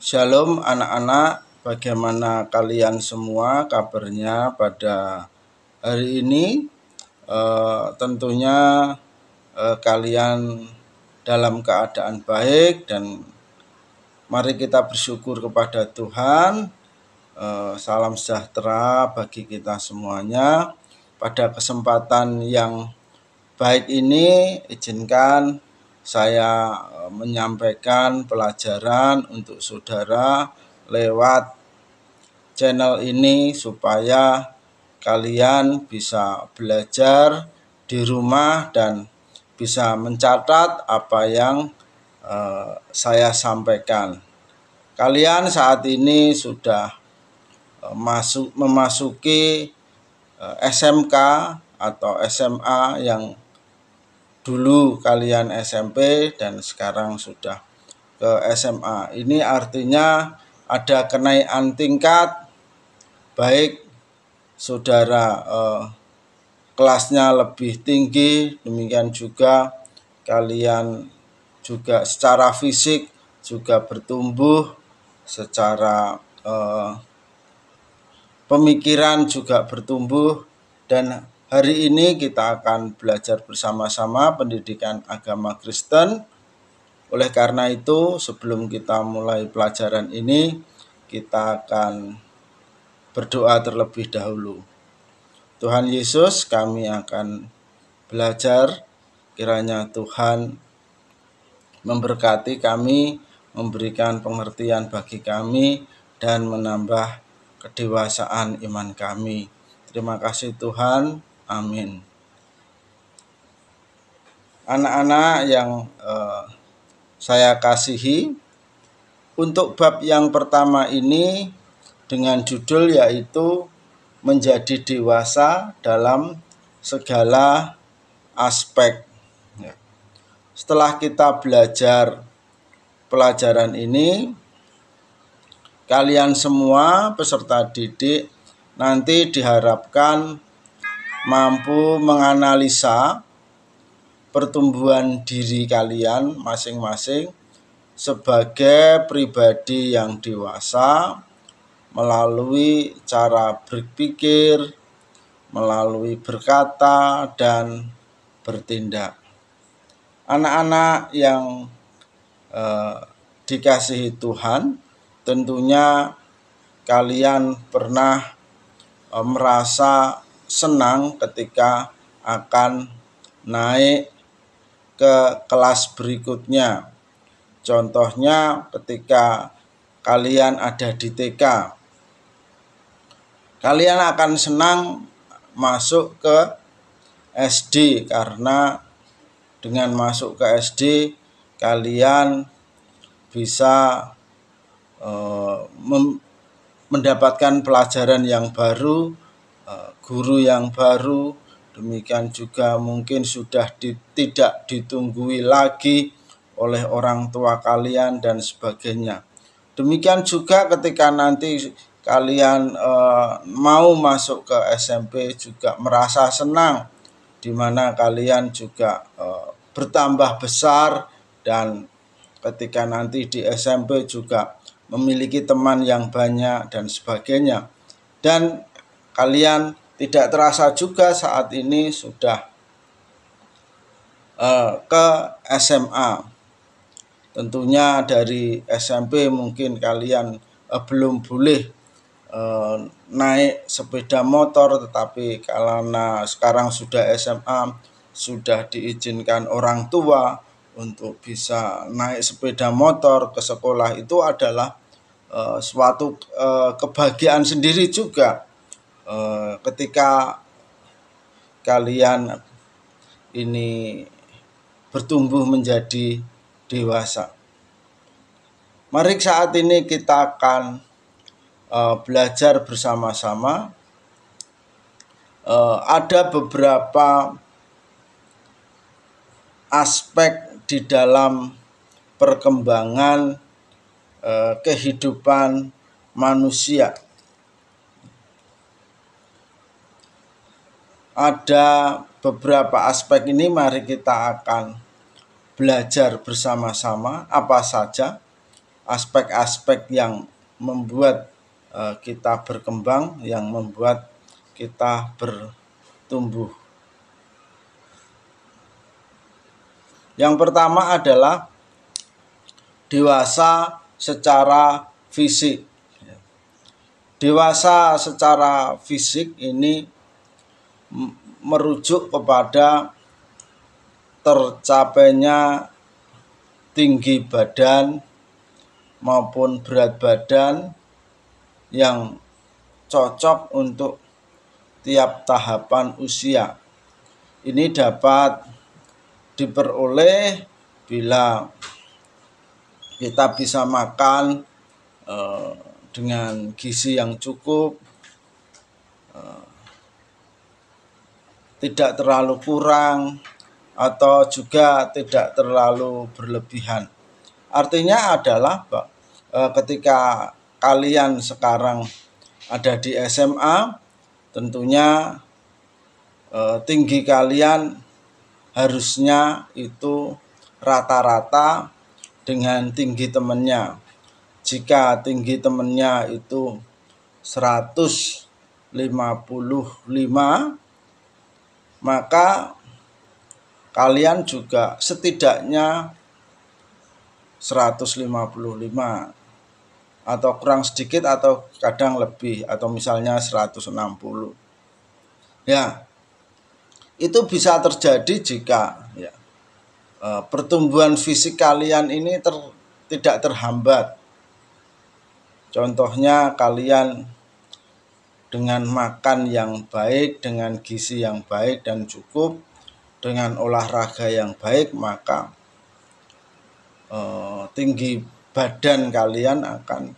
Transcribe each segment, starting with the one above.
Shalom anak-anak, bagaimana kalian semua kabarnya pada hari ini? Tentunya kalian dalam keadaan baik dan mari kita bersyukur kepada Tuhan. Salam sejahtera bagi kita semuanya. Pada kesempatan yang baik ini, izinkan saya menyampaikan pelajaran untuk saudara lewat channel ini supaya kalian bisa belajar di rumah dan bisa mencatat apa yang saya sampaikan. Kalian saat ini sudah memasuki SMK atau SMA yang dulu kalian SMP dan sekarang sudah ke SMA. Ini artinya ada kenaikan tingkat, baik saudara kelasnya lebih tinggi, demikian juga kalian juga secara fisik juga bertumbuh, secara pemikiran juga bertumbuh. Dan hari ini kita akan belajar bersama-sama pendidikan agama Kristen. Oleh karena itu, sebelum kita mulai pelajaran ini, kita akan berdoa terlebih dahulu. Tuhan Yesus, kami akan belajar, kiranya Tuhan memberkati kami, memberikan pengertian bagi kami, dan menambah kedewasaan iman kami. Terima kasih Tuhan, amin. Anak-anak yang saya kasihi, untuk bab yang pertama ini dengan judul yaitu menjadi dewasa dalam segala aspek. Setelah kita belajar pelajaran ini, kalian semua peserta didik nanti diharapkan mampu menganalisa pertumbuhan diri kalian masing-masing sebagai pribadi yang dewasa melalui cara berpikir, melalui berkata, dan bertindak. Anak-anak yang dikasihi Tuhan, tentunya kalian pernah merasa senang ketika akan naik ke kelas berikutnya. Contohnya ketika kalian ada di TK, kalian akan senang masuk ke SD karena dengan masuk ke SD kalian bisa mendapatkan pelajaran yang baru, guru yang baru, demikian juga mungkin sudah tidak ditunggui lagi oleh orang tua kalian dan sebagainya. Demikian juga ketika nanti kalian mau masuk ke SMP juga merasa senang, di mana kalian juga bertambah besar, dan ketika nanti di SMP juga memiliki teman yang banyak dan sebagainya. Dan kalian tidak terasa juga saat ini sudah ke SMA. Tentunya dari SMP mungkin kalian belum boleh naik sepeda motor, tetapi karena sekarang sudah SMA, sudah diizinkan orang tua untuk bisa naik sepeda motor ke sekolah. Itu adalah suatu kebahagiaan sendiri juga ketika kalian ini bertumbuh menjadi dewasa. Mari saat ini kita akan belajar bersama-sama. Ada beberapa aspek di dalam perkembangan kehidupan manusia. Ada beberapa aspek ini, mari kita akan belajar bersama-sama apa saja. aspek-aspek yang membuat kita berkembang, yang membuat kita bertumbuh. Yang pertama adalah dewasa secara fisik. Dewasa secara fisik ini merujuk kepada tercapainya tinggi badan maupun berat badan yang cocok untuk tiap tahapan usia. Ini dapat diperoleh bila kita bisa makan dengan gizi yang cukup, tidak terlalu kurang, atau juga tidak terlalu berlebihan. Artinya adalah ketika kalian sekarang ada di SMA, tentunya tinggi kalian harusnya itu rata-rata dengan tinggi temannya. Jika tinggi temannya itu 155, maka kalian juga setidaknya 155 atau kurang sedikit atau kadang lebih, atau misalnya 160. Ya, itu bisa terjadi jika pertumbuhan fisik kalian ini tidak terhambat. Contohnya kalian dengan makan yang baik, dengan gizi yang baik dan cukup, dengan olahraga yang baik, maka tinggi badan kalian akan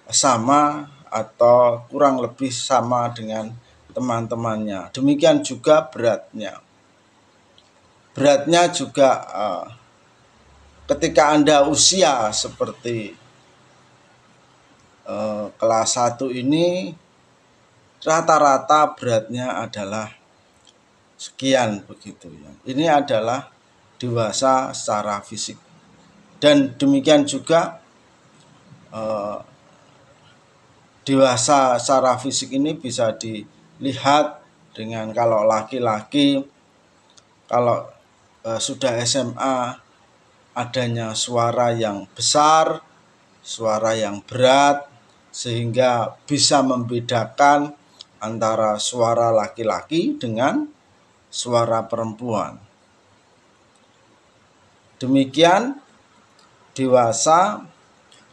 sama atau kurang lebih sama dengan teman-temannya. Demikian juga beratnya. Beratnya juga ketika Anda usia seperti kelas 1 ini, rata-rata beratnya adalah sekian begitu ya. Ini adalah dewasa secara fisik. Dan demikian juga dewasa secara fisik ini bisa dilihat dengan kalau laki-laki, kalau sudah SMA, adanya suara yang besar, suara yang berat, sehingga bisa membedakan antara suara laki-laki dengan suara perempuan. Demikian dewasa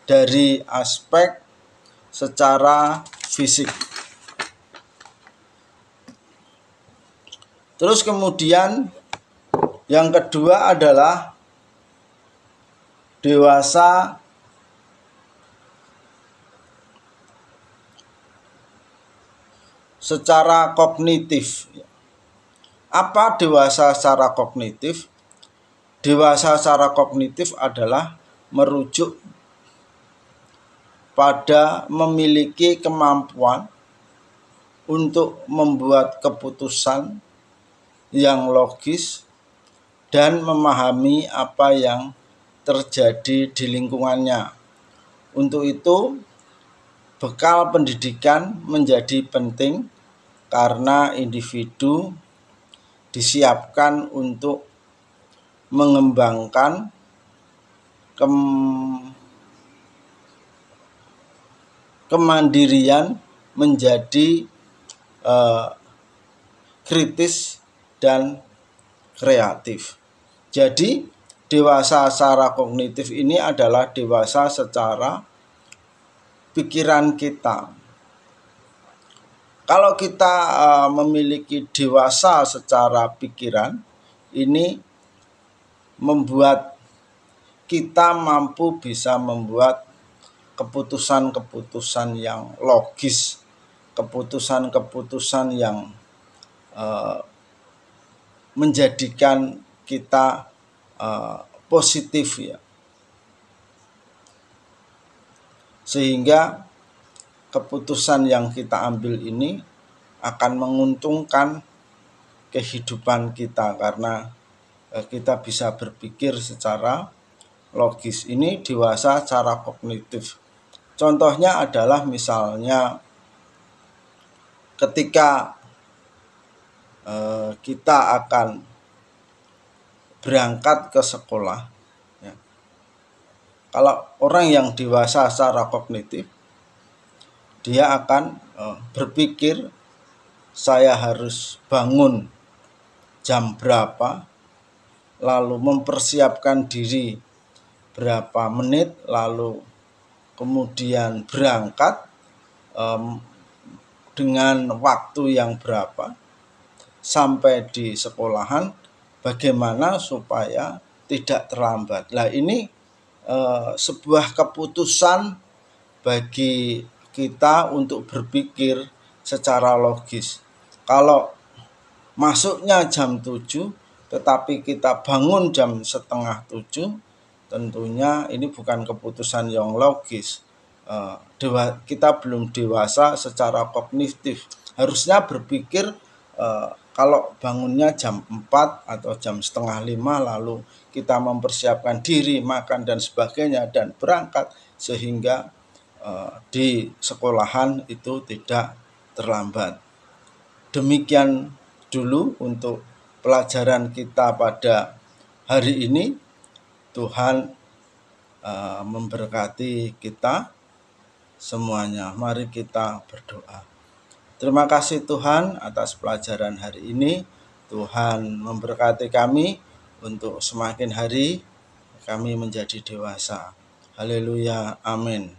dari aspek secara fisik. Terus kemudian yang kedua adalah dewasa secara kognitif. Apa dewasa secara kognitif? Dewasa secara kognitif adalah merujuk pada memiliki kemampuan untuk membuat keputusan yang logis dan memahami apa yang terjadi di lingkungannya. Untuk itu, bekal pendidikan menjadi penting karena individu disiapkan untuk mengembangkan kemandirian menjadi kritis dan kreatif. Jadi dewasa secara kognitif ini adalah dewasa secara pikiran kita. Kalau kita memiliki dewasa secara pikiran, ini membuat kita mampu bisa membuat keputusan-keputusan yang logis, keputusan-keputusan yang menjadikan kita positif ya. Sehingga keputusan yang kita ambil ini akan menguntungkan kehidupan kita karena kita bisa berpikir secara logis, ini dewasa secara kognitif. Contohnya adalah misalnya ketika kita akan berangkat ke sekolah, ya. Kalau orang yang dewasa secara kognitif, dia akan berpikir saya harus bangun jam berapa, lalu mempersiapkan diri berapa menit, lalu kemudian berangkat dengan waktu yang berapa sampai di sekolahan, bagaimana supaya tidak terlambat. Nah, ini sebuah keputusan bagi kita untuk berpikir secara logis. Kalau masuknya jam 7 tetapi kita bangun jam setengah 7, tentunya ini bukan keputusan yang logis. Kita belum dewasa secara kognitif. Harusnya berpikir kalau bangunnya jam 4 atau jam setengah 5, lalu kita mempersiapkan diri, makan dan sebagainya, dan berangkat sehingga di sekolahan itu tidak terlambat. Demikian dulu untuk pelajaran kita pada hari ini. Tuhan memberkati kita semuanya. Mari kita berdoa. Terima kasih Tuhan atas pelajaran hari ini. Tuhan memberkati kami untuk semakin hari kami menjadi dewasa. Haleluya, amin.